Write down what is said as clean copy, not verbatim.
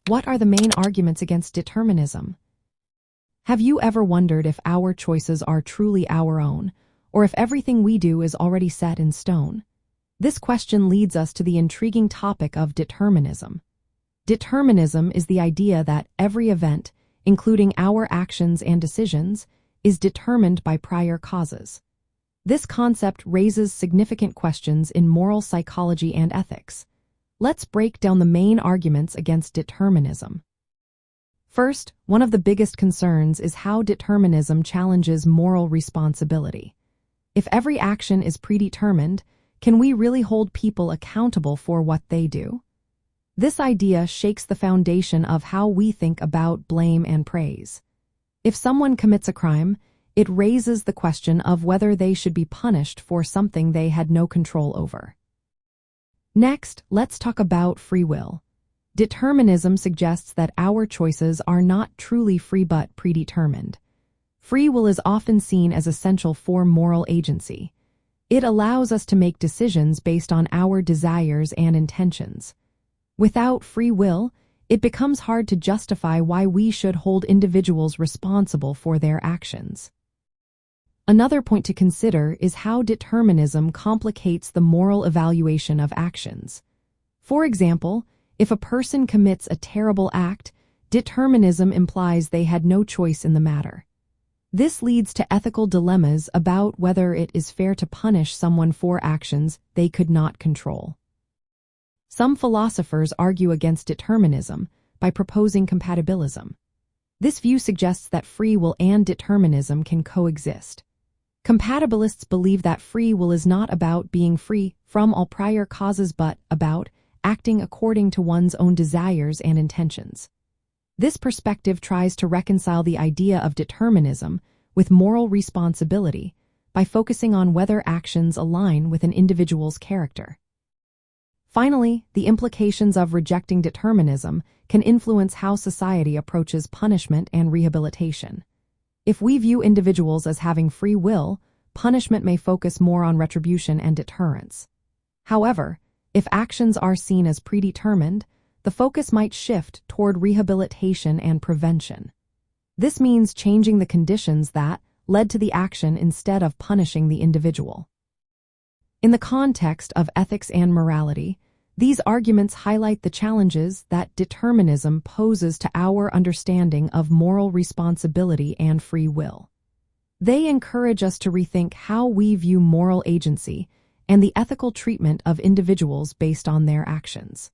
What are the main arguments against determinism? Have you ever wondered if our choices are truly our own, or if everything we do is already set in stone? This question leads us to the intriguing topic of determinism. Determinism is the idea that every event, including our actions and decisions, is determined by prior causes. This concept raises significant questions in moral psychology and ethics. Let's break down the main arguments against determinism. First, one of the biggest concerns is how determinism challenges moral responsibility. If every action is predetermined, can we really hold people accountable for what they do? This idea shakes the foundation of how we think about blame and praise. If someone commits a crime, it raises the question of whether they should be punished for something they had no control over. Next, let's talk about free will. Determinism suggests that our choices are not truly free but predetermined. Free will is often seen as essential for moral agency. It allows us to make decisions based on our desires and intentions. Without free will, it becomes hard to justify why we should hold individuals responsible for their actions. Another point to consider is how determinism complicates the moral evaluation of actions. For example, if a person commits a terrible act, determinism implies they had no choice in the matter. This leads to ethical dilemmas about whether it is fair to punish someone for actions they could not control. Some philosophers argue against determinism by proposing compatibilism. This view suggests that free will and determinism can coexist. Compatibilists believe that free will is not about being free from all prior causes but about acting according to one's own desires and intentions. This perspective tries to reconcile the idea of determinism with moral responsibility by focusing on whether actions align with an individual's character. Finally, the implications of rejecting determinism can influence how society approaches punishment and rehabilitation. If we view individuals as having free will, punishment may focus more on retribution and deterrence. However, if actions are seen as predetermined, the focus might shift toward rehabilitation and prevention. This means changing the conditions that led to the action instead of punishing the individual. In the context of ethics and morality, these arguments highlight the challenges that determinism poses to our understanding of moral responsibility and free will. They encourage us to rethink how we view moral agency and the ethical treatment of individuals based on their actions.